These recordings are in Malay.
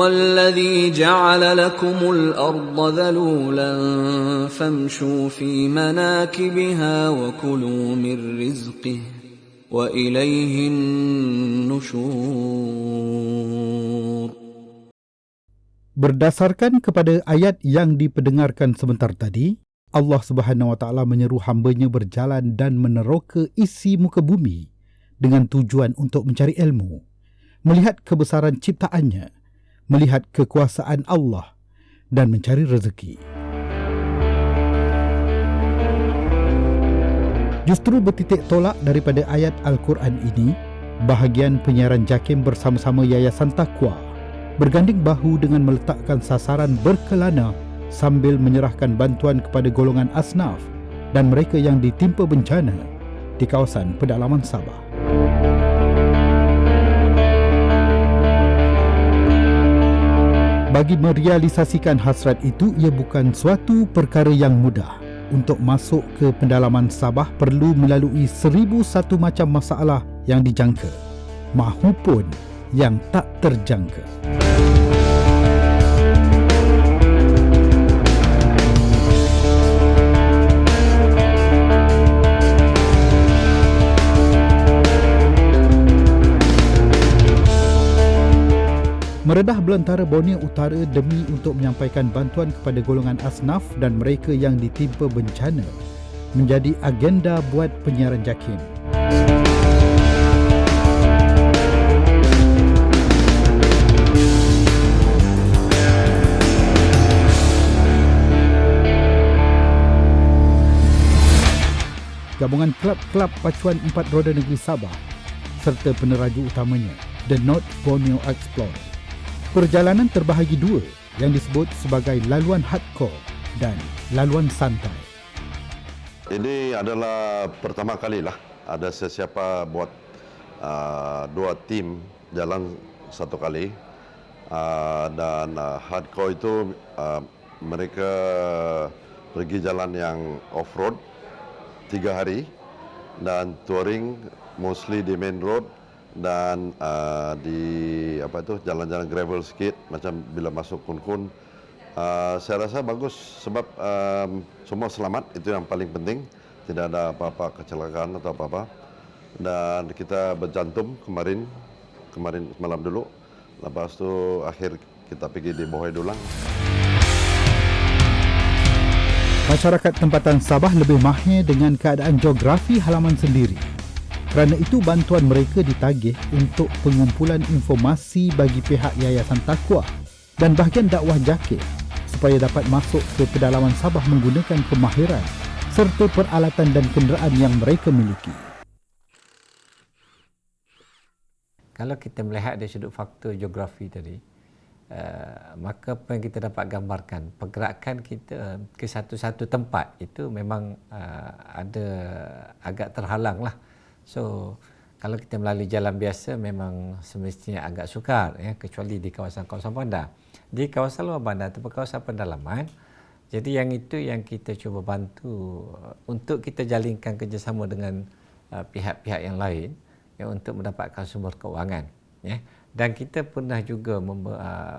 الذي جعل لكم الأرض ذلولا فامشوا في مناكبها وكلوا من رزقه وإليه النشور. Berdasarkan kepada ayat yang diperdengarkan sebentar tadi, Allah Subhanahu Wa Taala menyeru hamba-Nya berjalan dan meneroka isi muka bumi dengan tujuan untuk mencari ilmu, melihat kebesaran ciptaannya, melihat kekuasaan Allah dan mencari rezeki. Justru bertitik tolak daripada ayat Al-Quran ini, bahagian penyiaran JAKIM bersama-sama Yayasan Taqwa berganding bahu dengan meletakkan sasaran berkelana sambil menyerahkan bantuan kepada golongan asnaf dan mereka yang ditimpa bencana di kawasan pedalaman Sabah. Bagi merealisasikan hasrat itu, ia bukan suatu perkara yang mudah. Untuk masuk ke pedalaman Sabah perlu melalui 1001 macam masalah yang dijangka mahupun yang tak terjangka. Meredah belantara Borneo Utara demi untuk menyampaikan bantuan kepada golongan asnaf dan mereka yang ditimpa bencana menjadi agenda buat penyiaran JAKIM. Gabungan kelab-kelab pacuan 4 roda negeri Sabah serta peneraju utamanya, The North Borneo Explorer. Perjalanan terbahagi dua yang disebut sebagai laluan hardcore dan laluan santai. Ini adalah pertama kalilah ada sesiapa buat dua tim jalan satu kali, dan hardcore itu mereka pergi jalan yang off-road 3 hari dan touring mostly di main road dan di jalan-jalan gravel sikit macam bila masuk kun-kun. Saya rasa bagus sebab semua selamat, itu yang paling penting, tidak ada apa-apa kecelakaan atau apa-apa. Dan kita berjantum kemarin semalam dulu, lepas tu akhir kita pergi di Bohai Dulang. Masyarakat tempatan Sabah lebih mahir dengan keadaan geografi halaman sendiri. Kerana itu bantuan mereka ditagih untuk pengumpulan informasi bagi pihak Yayasan Taqwa dan bahagian dakwah JAKIM supaya dapat masuk ke pedalaman Sabah menggunakan kemahiran serta peralatan dan kenderaan yang mereka miliki. Kalau kita melihat dari sudut faktor geografi tadi, maka apa yang kita dapat gambarkan, pergerakan kita ke satu-satu tempat itu memang ada agak terhalang lah. So, kalau kita melalui jalan biasa memang semestinya agak sukar, ya, kecuali di kawasan-kawasan bandar. Di kawasan luar bandar atau kawasan pedalaman, jadi yang itu yang kita cuba bantu untuk kita jalinkan kerjasama dengan pihak-pihak yang lain, ya, untuk mendapatkan sumber keuangan, ya. Dan kita pernah juga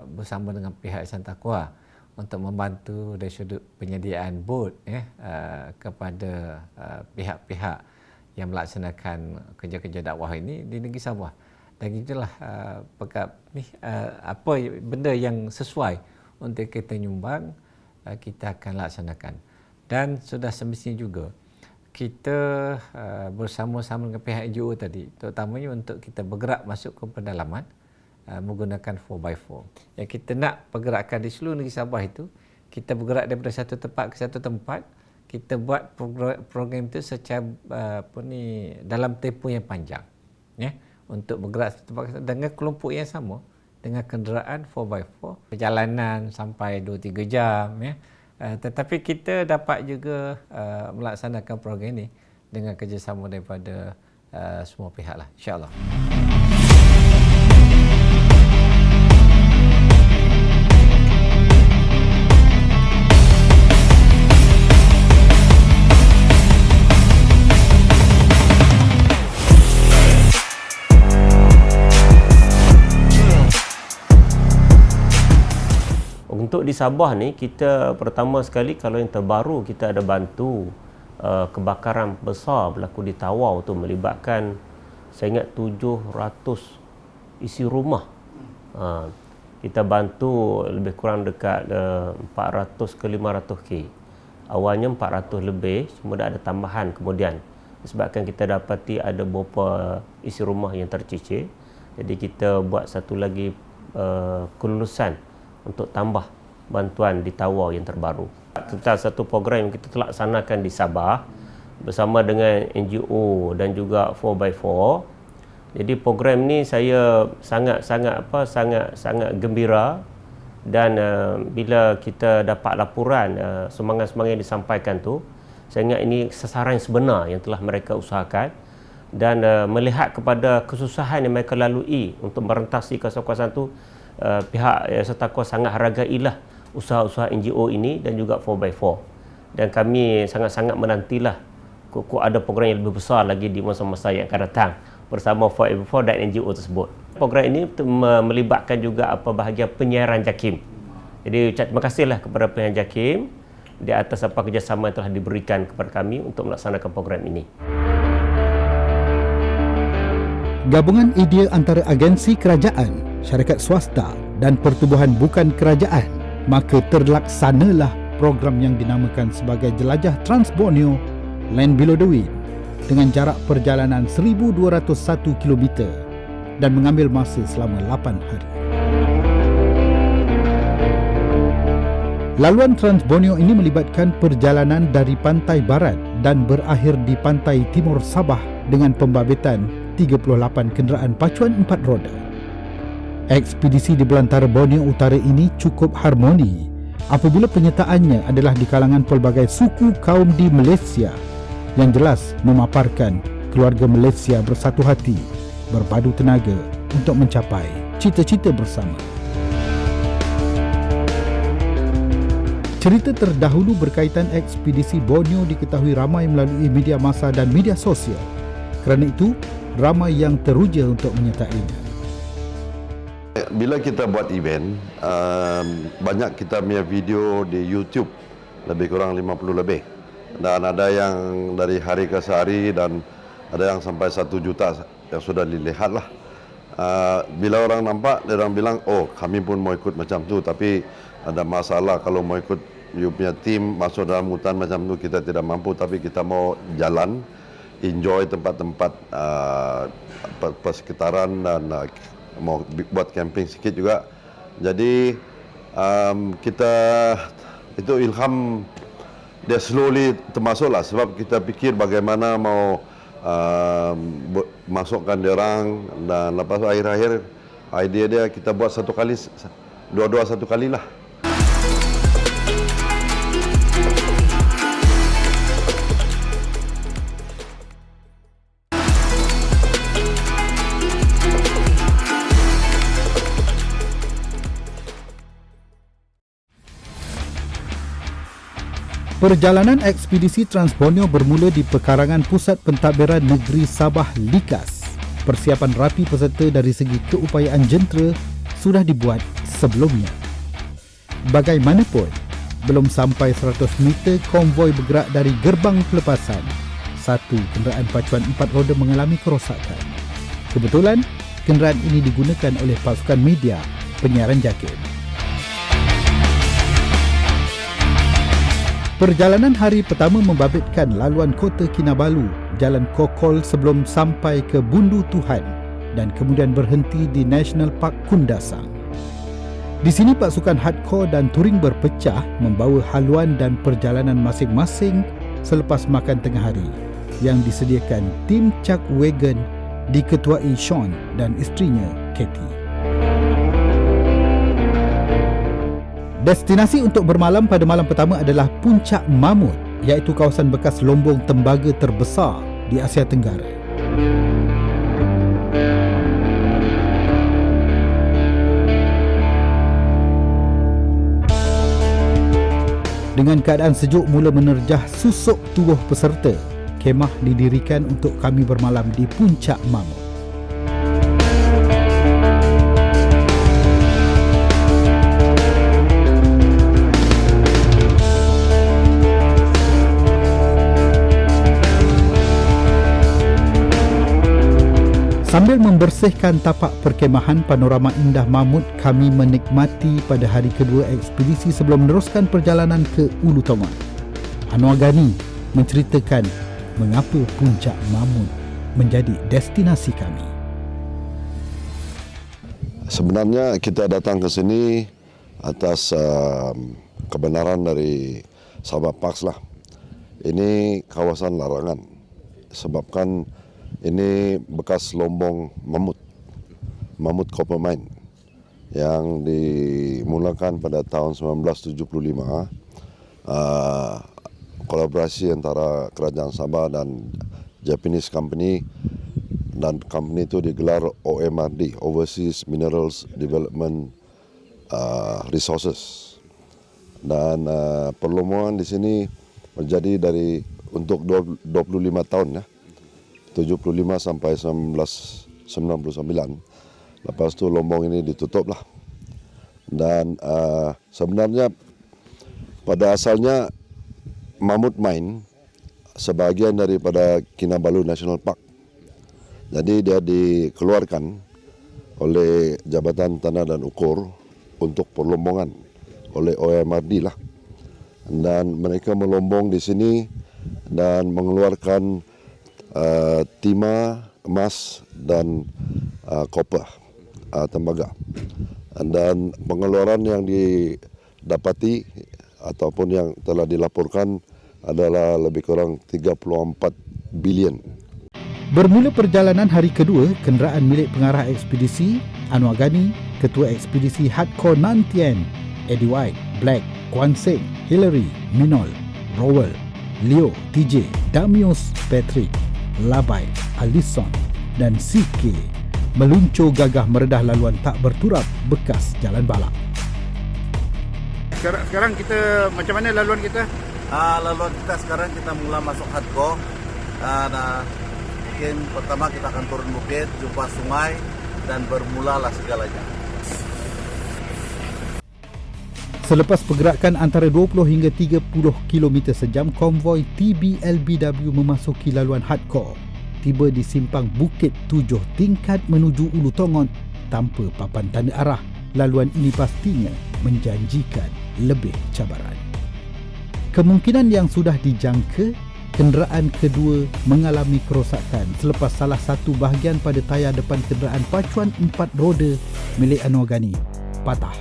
bersama dengan pihak Yayasan Taqwa untuk membantu dari sudut penyediaan bot, ya, kepada pihak-pihak yang melaksanakan kerja-kerja dakwah ini di negeri Sabah. Dan itulah apa benda yang sesuai untuk kita nyumbang, kita akan laksanakan. Dan sudah semestinya juga kita bersama-sama dengan pihak NGO tadi, terutamanya untuk kita bergerak masuk ke pedalaman menggunakan 4x4. Yang kita nak pergerakan di seluruh negeri Sabah itu, kita bergerak daripada satu tempat ke satu tempat, kita buat program itu secara dalam tempoh yang panjang, ya, untuk bergerak satu tempat dengan kelompok yang sama, dengan kenderaan 4x4, perjalanan sampai 2-3 jam, ya. Tetapi kita dapat juga melaksanakan program ini dengan kerjasama daripada semua pihak lah, insya-Allah. di Sabah ni, kita pertama sekali kalau yang terbaru kita ada bantu kebakaran besar berlaku di Tawau tu, melibatkan saya ingat 700 isi rumah. Kita bantu lebih kurang dekat 400 ke 500k. Awalnya 400 lebih, cuma ada tambahan kemudian. Sebabkan kita dapati ada beberapa isi rumah yang tercicir. Jadi kita buat satu lagi kelulusan untuk tambah bantuan di Tawau yang terbaru. Tentang satu program yang kita laksanakan di Sabah bersama dengan NGO dan juga 4x4. Jadi program ni saya sangat gembira, dan bila kita dapat laporan semangat-semangat yang disampaikan tu, saya ingat ini sasaran yang sebenar yang telah mereka usahakan, dan melihat kepada kesusahan yang mereka lalui untuk merentasi kawasan-kawasan tu, pihak Serta Kuasa sangat hargailah usaha-usaha NGO ini dan juga 4x4, dan kami sangat-sangat menantilah kok ada program yang lebih besar lagi di masa-masa yang akan datang bersama 4x4 dan NGO tersebut. Program ini melibatkan juga bahagian penyiaran JAKIM. Jadi terima kasihlah kepada penyiaran JAKIM di atas kerjasama yang telah diberikan kepada kami untuk melaksanakan program ini. Gabungan idea antara agensi kerajaan, syarikat swasta dan pertubuhan bukan kerajaan, maka terlaksanalah program yang dinamakan sebagai Jelajah Trans Borneo Land Below the Wind dengan jarak perjalanan 1,201 km dan mengambil masa selama 8 hari. Laluan Trans Borneo ini melibatkan perjalanan dari pantai barat dan berakhir di pantai timur Sabah dengan pembabitan 38 kenderaan pacuan 4 roda. Ekspedisi di belantara Borneo Utara ini cukup harmoni apabila penyertaannya adalah di kalangan pelbagai suku kaum di Malaysia, yang jelas memaparkan keluarga Malaysia bersatu hati, berpadu tenaga untuk mencapai cita-cita bersama. Cerita terdahulu berkaitan ekspedisi Borneo diketahui ramai melalui media massa dan media sosial. Kerana itu, ramai yang teruja untuk menyertainya. Bila kita buat event, banyak kita punya video di YouTube, lebih kurang 50 lebih. Dan ada yang dari hari ke sehari dan ada yang sampai 1 juta yang sudah dilihat lah. Bila orang nampak, dia orang bilang, oh kami pun mau ikut macam tu, tapi ada masalah kalau mau ikut you punya tim masuk dalam hutan macam tu, kita tidak mampu, tapi kita mau jalan, enjoy tempat-tempat persekitaran dan mau buat camping sikit juga. Jadi kita itu ilham dia slowly termasuklah, sebab kita fikir bagaimana mau masukkan dia orang, dan lepas akhir-akhir idea dia kita buat satu kali, dua-dua satu kali lah. Perjalanan ekspedisi Trans Borneo bermula di pekarangan Pusat Pentadbiran Negeri Sabah Likas. Persiapan rapi peserta dari segi keupayaan jentera sudah dibuat sebelumnya. Bagaimanapun, belum sampai 100 meter konvoi bergerak dari gerbang pelepasan, satu kenderaan pacuan 4 roda mengalami kerosakan. Kebetulan, kenderaan ini digunakan oleh pasukan media penyiaran JAKIM. Perjalanan hari pertama membabitkan laluan Kota Kinabalu, Jalan Kokol sebelum sampai ke Bundu Tuhan dan kemudian berhenti di National Park Kundasang. Di sini pasukan hardcore dan touring berpecah membawa haluan dan perjalanan masing-masing selepas makan tengah hari yang disediakan tim Chuck Wagon diketuai Sean dan isterinya Katie. Destinasi untuk bermalam pada malam pertama adalah Puncak Mamut, iaitu kawasan bekas lombong tembaga terbesar di Asia Tenggara. Dengan keadaan sejuk mula menerjah susuk tubuh peserta, kemah didirikan untuk kami bermalam di Puncak Mamut. Sambil membersihkan tapak perkemahan, panorama indah Mamut kami menikmati pada hari kedua ekspedisi sebelum meneruskan perjalanan ke Ulu Tongon. Anwar Ghani menceritakan mengapa Puncak Mamut menjadi destinasi kami. Sebenarnya kita datang ke sini atas kebenaran dari sahabat Parks lah. Ini kawasan larangan sebabkan ini bekas lombong Mamut Copper Mine yang dimulakan pada tahun 1975, kolaborasi antara Kerajaan Sabah dan Japanese Company, dan company itu digelar OMRD, Overseas Minerals Development Resources. Dan perlombongan di sini terjadi untuk 25 tahun ya. 75 sampai 1999. Lepas tu lombong ini ditutup lah. Dan sebenarnya pada asalnya Mamut Mine sebahagian daripada Kinabalu National Park. Jadi dia dikeluarkan oleh Jabatan Tanah dan Ukur untuk perlombongan oleh OMRD lah. Dan mereka melombong di sini dan mengeluarkan timah, emas dan koper, tembaga. Dan pengeluaran yang didapati ataupun yang telah dilaporkan adalah lebih kurang 34 bilion. Bermula perjalanan hari kedua, kenderaan milik pengarah ekspedisi Anwar Ghani, Ketua Ekspedisi Hardcore Nantien, Eddie White, Black, Kwan Seng, Hillary, Minol, Rowell, Leo, TJ, Damius, Patrick, Labai, Alison dan CK meluncur gagah meredah laluan tak berturap bekas jalan balap. Sekarang kita macam mana laluan kita? Laluan kita sekarang kita mula masuk hardcore. Mungkin pertama kita akan turun bukit, jumpa sungai dan bermulalah segalanya. Selepas pergerakan antara 20 hingga 30 km sejam, konvoi TBLBW memasuki laluan hardcore. Tiba di simpang Bukit 7 tingkat menuju Ulu Tongon tanpa papan tanda arah. Laluan ini pastinya menjanjikan lebih cabaran. Kemungkinan yang sudah dijangka, kenderaan kedua mengalami kerosakan selepas salah satu bahagian pada tayar depan kenderaan pacuan 4 roda milik Anwar Ghani patah.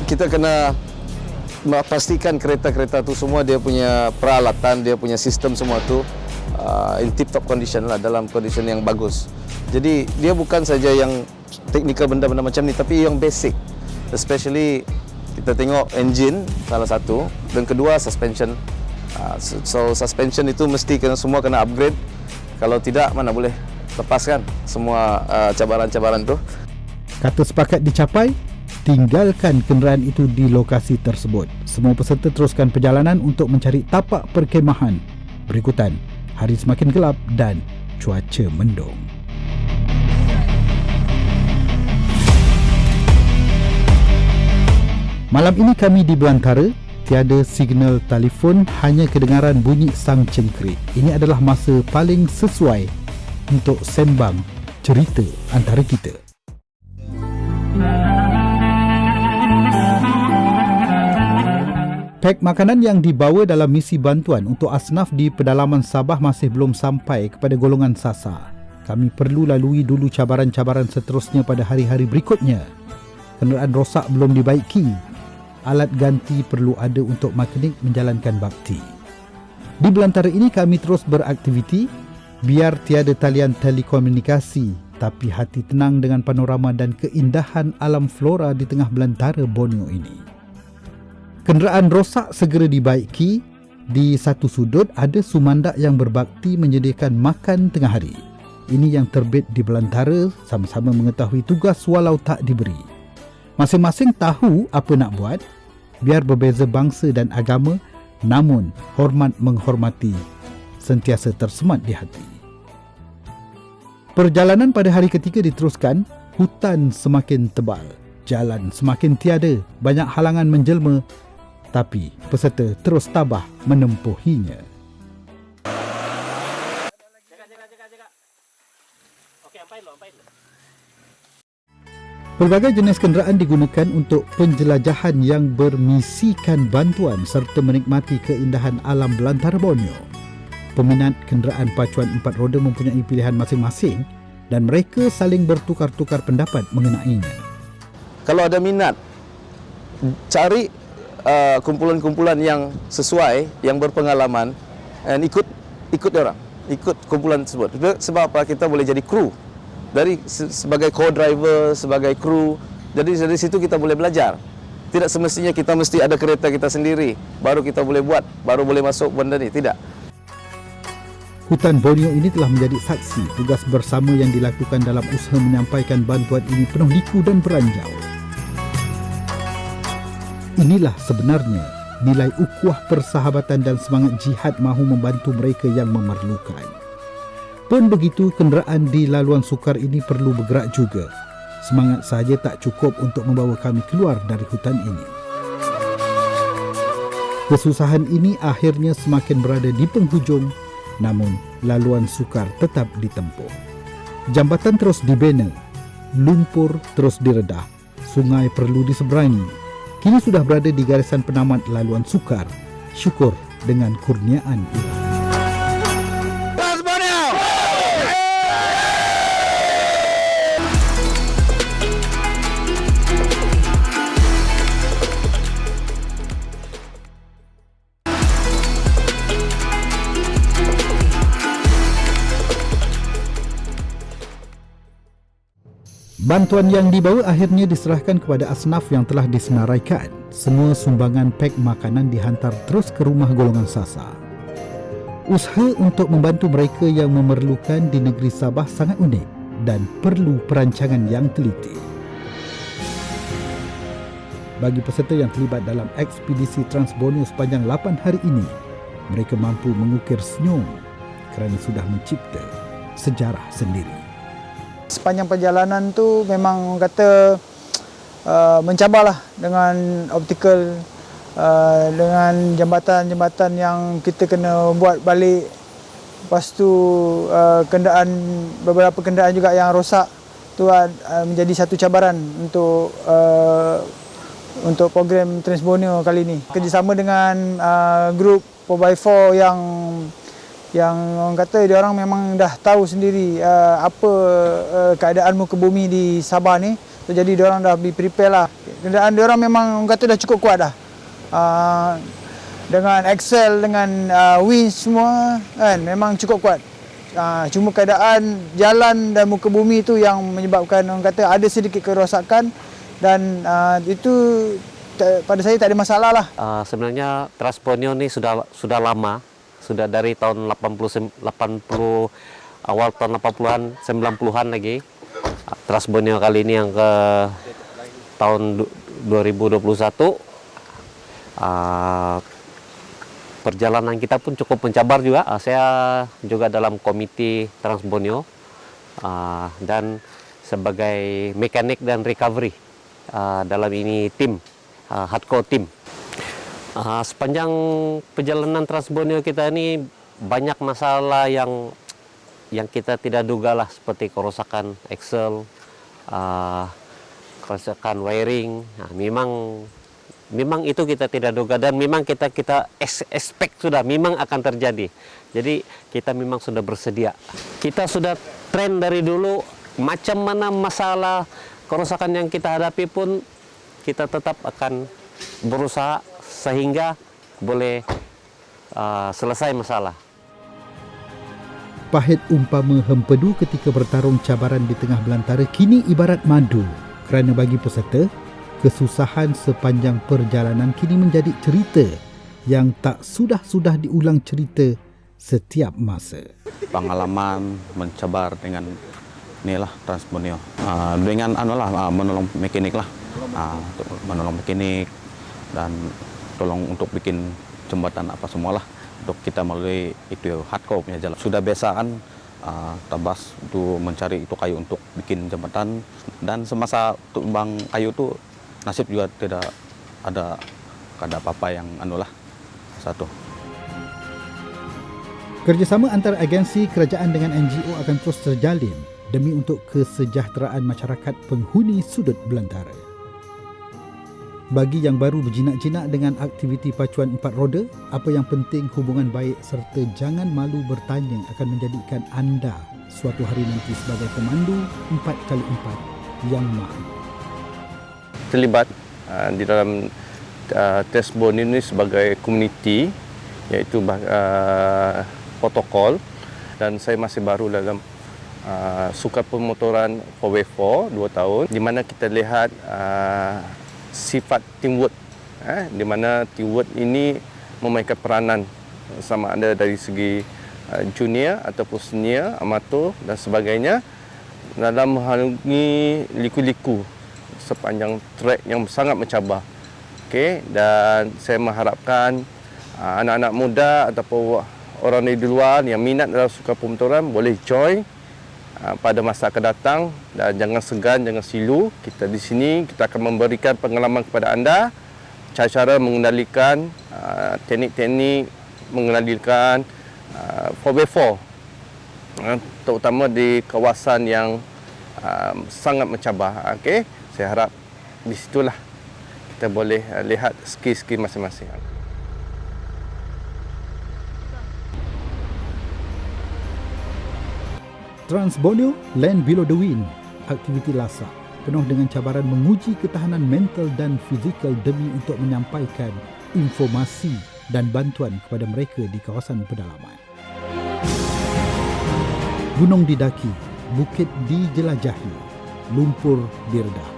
Kita kena pastikan kereta-kereta tu semua dia punya peralatan, dia punya sistem semua tu in tip-top condition lah, dalam condition yang bagus. Jadi dia bukan saja yang teknikal benda-benda macam ni, tapi yang basic. Especially kita tengok engine salah satu, dan kedua suspension. So suspension itu mesti semua kena upgrade. Kalau tidak mana boleh lepaskan semua cabaran-cabaran tu. Kata sepakat dicapai, tinggalkan kenderaan itu di lokasi tersebut. Semua peserta teruskan perjalanan untuk mencari tapak perkemahan. Berikutan, hari semakin gelap dan cuaca mendung. Malam ini kami di belantara, tiada signal telefon, hanya kedengaran bunyi sang cengkerik. Ini adalah masa paling sesuai untuk sembang cerita antara kita. Pek makanan yang dibawa dalam misi bantuan untuk asnaf di pedalaman Sabah masih belum sampai kepada golongan sasar. Kami perlu lalui dulu cabaran-cabaran seterusnya pada hari-hari berikutnya. Kenderaan rosak belum dibaiki. Alat ganti perlu ada untuk mekanik menjalankan bakti. Di belantara ini kami terus beraktiviti, biar tiada talian telekomunikasi, tapi hati tenang dengan panorama dan keindahan alam flora di tengah belantara Borneo ini. Kenderaan rosak segera dibaiki. Di satu sudut ada sumandak yang berbakti menyediakan makan tengah hari. Ini yang terbit di belantara, sama-sama mengetahui tugas walau tak diberi. Masing-masing tahu apa nak buat, biar berbeza bangsa dan agama, namun hormat menghormati sentiasa tersemat di hati. Perjalanan pada hari ketiga diteruskan. Hutan semakin tebal, jalan semakin tiada, banyak halangan menjelma. Tapi peserta terus tabah menempuhinya. Pelbagai jenis kenderaan digunakan untuk penjelajahan yang bermisikan bantuan serta menikmati keindahan alam belantara Borneo. Peminat kenderaan pacuan 4 roda mempunyai pilihan masing-masing dan mereka saling bertukar-tukar pendapat mengenainya. Kalau ada minat, cari kumpulan-kumpulan yang sesuai, yang berpengalaman, dan ikut orang, ikut kumpulan tersebut. Sebab apa? Kita boleh jadi kru. Dari sebagai co-driver, sebagai kru. Jadi dari situ kita boleh belajar. Tidak semestinya kita mesti ada kereta kita sendiri, baru kita boleh buat, baru boleh masuk benda ni. Tidak. Hutan Borneo ini telah menjadi saksi tugas bersama yang dilakukan dalam usaha menyampaikan bantuan ini penuh liku dan beranjau. Inilah sebenarnya nilai ukhuwah persahabatan dan semangat jihad mahu membantu mereka yang memerlukan. Pun begitu, kenderaan di laluan sukar ini perlu bergerak juga. Semangat sahaja tak cukup untuk membawa kami keluar dari hutan ini. Kesusahan ini akhirnya semakin berada di penghujung, namun laluan sukar tetap ditempuh. Jambatan terus dibina, lumpur terus diredah, sungai perlu diseberangi. Kini sudah berada di garisan penamat laluan sukar. Syukur dengan kurniaan ilahi. Bantuan yang dibawa akhirnya diserahkan kepada asnaf yang telah disenaraikan. Semua sumbangan pek makanan dihantar terus ke rumah golongan sasar. Usaha untuk membantu mereka yang memerlukan di negeri Sabah sangat unik dan perlu perancangan yang teliti. Bagi peserta yang terlibat dalam ekspedisi Trans Borneo sepanjang 8 hari ini, mereka mampu mengukir senyum kerana sudah mencipta sejarah sendiri. Sepanjang perjalanan tu memang kata mencabarlah dengan optikal, dengan jambatan-jambatan yang kita kena buat balik. Lepas tu beberapa kenderaan juga yang rosak tu menjadi satu cabaran untuk program Trans Borneo kali ini. Kerjasama dengan grup 4x4 yang orang kata dia orang memang dah tahu sendiri apa keadaan muka bumi di Sabah ni. So, jadi dia orang dah be prepare lah. Kenderaan dia orang memang orang kata dah cukup kuat dah. Dengan axle, dengan winch semua kan memang cukup kuat. Cuma keadaan jalan dan muka bumi tu yang menyebabkan orang kata ada sedikit kerosakan dan itu pada saya tak ada masalah lah. Sebenarnya Trans Borneo ni sudah lama. Sudah dari tahun 80 awal tahun 80-an, 90-an lagi. Trans Borneo kali ini yang ke tahun 2021. Perjalanan kita pun cukup mencabar juga. Saya juga dalam komite Trans Borneo dan sebagai mekanik dan recovery dalam ini tim, hardcore team. Sepanjang perjalanan Trans Borneo kita ini banyak masalah yang kita tidak duga lah, seperti kerusakan axle, kerusakan wiring. Memang itu kita tidak duga dan memang kita expect sudah memang akan terjadi. Jadi kita memang sudah bersedia. Kita sudah tren dari dulu, macam mana masalah kerusakan yang kita hadapi pun kita tetap akan berusaha sehingga boleh selesai masalah. Pahit umpama hempedu ketika bertarung cabaran di tengah belantara kini ibarat madu, kerana bagi peserta, kesusahan sepanjang perjalanan kini menjadi cerita yang tak sudah-sudah diulang cerita setiap masa. Pengalaman mencabar dengan inilah Trans Borneo. Dengan menolong mekanik lah. Menolong mekanik dan tolong untuk bikin jembatan apa semualah untuk kita melalui itu hardcore punya jalan. Sudah biasa kan tabas untuk mencari itu kayu untuk bikin jembatan dan semasa tumbang kayu itu nasib juga tidak ada ada apa-apa yang satu. Kerjasama antara agensi kerajaan dengan NGO akan terus terjalin demi untuk kesejahteraan masyarakat penghuni sudut belantara. Bagi yang baru berjinak-jinak dengan aktiviti pacuan 4 roda, apa yang penting hubungan baik serta jangan malu bertanya akan menjadikan anda suatu hari nanti sebagai pemandu 4x4 yang mahir. Terlibat di dalam Transbonio ini sebagai komuniti, iaitu protokol, dan saya masih baru dalam sukan pemotoran 4x4 2 tahun, di mana kita lihat sifat teamwork, di mana teamwork ini memainkan peranan sama ada dari segi junior ataupun senior, amatur dan sebagainya dalam menghalangi liku-liku sepanjang trek yang sangat mencabar. Okey, dan saya mengharapkan anak-anak muda ataupun orang di luar yang minat dalam sukan pemotoran boleh join pada masa akan datang, dan jangan segan, jangan silu. Kita di sini kita akan memberikan pengalaman kepada anda cara-cara mengendalikan teknik-teknik mengendalikan 4x4 terutama di kawasan yang sangat mencabar. Okey, saya harap di situlah kita boleh lihat skill-skill masing-masing. Transbonio Land Below the Wind, aktiviti lasak penuh dengan cabaran menguji ketahanan mental dan fizikal demi untuk menyampaikan informasi dan bantuan kepada mereka di kawasan pedalaman. Gunung didaki, bukit dijelajahi, lumpur diredah,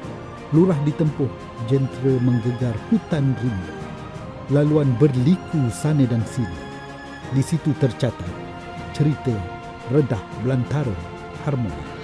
lurah ditempuh, jentera menggegar hutan rindu. Laluan berliku sana dan sini. Di situ tercatat cerita redah belantara harmoni.